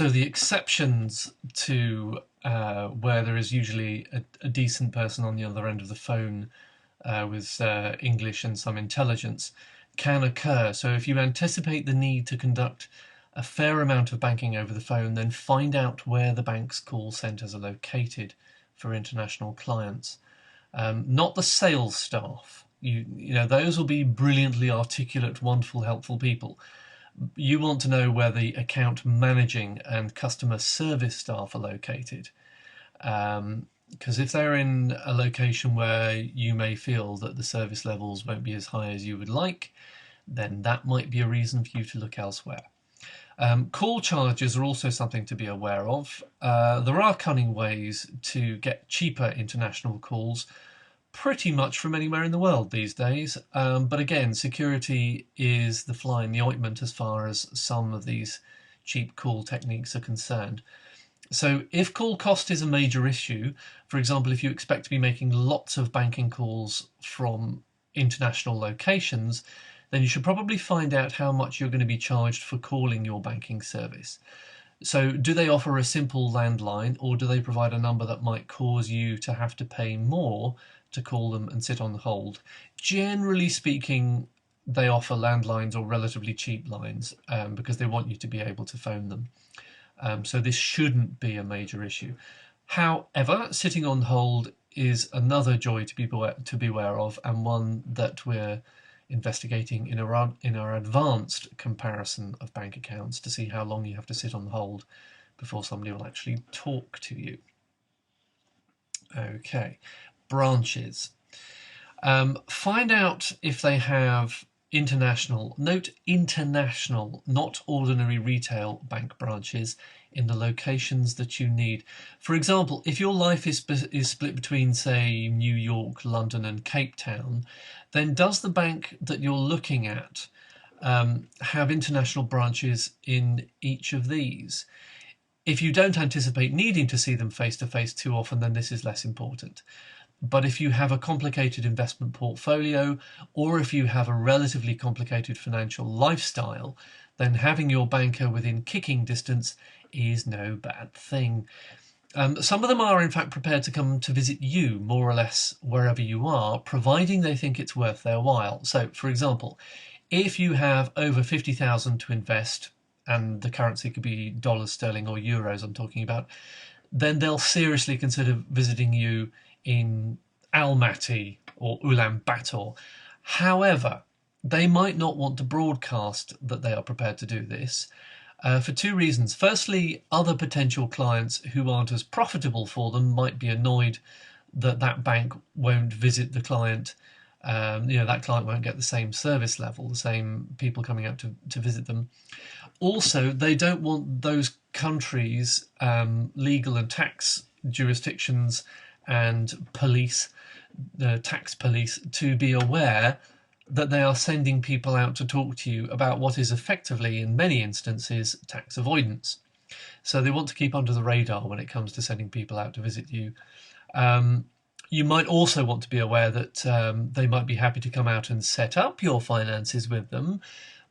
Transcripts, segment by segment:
So the exceptions to where there is usually a decent person on the other end of the phone with English and some intelligence can occur. So if you anticipate the need to conduct a fair amount of banking over the phone, then find out where the bank's call centres are located for international clients. Not the sales staff. You know, those will be brilliantly articulate, wonderful, helpful people. You want to know where the account managing and customer service staff are located. Because if they're in a location where you may feel that the service levels won't be as high as you would like, then that might be a reason for you to look elsewhere. Call charges are also something to be aware of. There are cunning ways to get cheaper international calls pretty much from anywhere in the world these days. But again, security is the fly in the ointment as far as some of these cheap call techniques are concerned. So if call cost is a major issue, for example, if you expect to be making lots of banking calls from international locations, then you should probably find out how much you're going to be charged for calling your banking service. So do they offer a simple landline, or do they provide a number that might cause you to have to pay more to call them and sit on hold? Generally speaking, they offer landlines or relatively cheap lines because they want you to be able to phone them. So this shouldn't be a major issue. However, sitting on hold is another joy to be aware of, and one that we're investigating in our advanced comparison of bank accounts to see how long you have to sit on hold before somebody will actually talk to you. Okay, branches. Find out if they have international, note international, not ordinary retail bank branches in the locations that you need. For example, if your life is split between, say, New York, London and Cape Town, then does the bank that you're looking at have international branches in each of these? If you don't anticipate needing to see them face to face too often, then this is less important. But if you have a complicated investment portfolio, or if you have a relatively complicated financial lifestyle, then having your banker within kicking distance is no bad thing. Some of them are in fact prepared to come to visit you more or less wherever you are, providing they think it's worth their while. So, for example, if you have over 50,000 to invest, and the currency could be dollars, sterling or euros I'm talking about, then they'll seriously consider visiting you in Almaty or Ulaanbaatar. However, they might not want to broadcast that they are prepared to do this for two reasons. Firstly, other potential clients who aren't as profitable for them might be annoyed that that bank won't visit the client. That client won't get the same service level, the same people coming out to visit them. Also, they don't want those countries' legal and tax jurisdictions and police, the tax police, to be aware that they are sending people out to talk to you about what is effectively, in many instances, tax avoidance. So they want to keep under the radar when it comes to sending people out to visit you. You might also want to be aware that they might be happy to come out and set up your finances with them,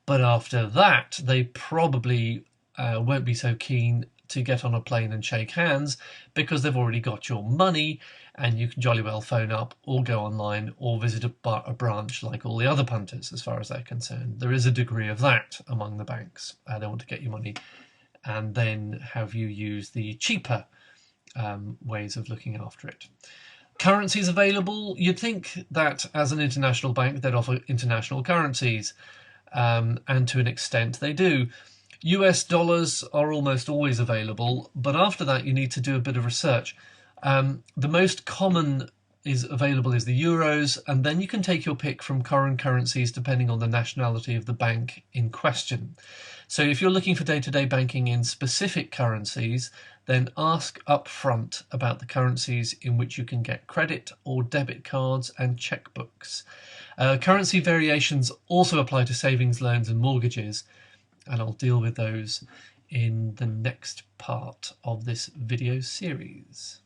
but after that, they probably won't be so keen to get on a plane and shake hands because they've already got your money, and you can jolly well phone up or go online or visit a branch like all the other punters as far as they're concerned. There is a degree of that among the banks. They want to get your money and then have you use the cheaper ways of looking after it. Currencies available. You'd think that as an international bank they'd offer international currencies, and to an extent they do. US dollars are almost always available, but after that you need to do a bit of research. The most common is available is the euros, and then you can take your pick from foreign currencies depending on the nationality of the bank in question. So if you're looking for day-to-day banking in specific currencies, then ask up front about the currencies in which you can get credit or debit cards and checkbooks. Currency variations also apply to savings, loans and mortgages, and I'll deal with those in the next part of this video series.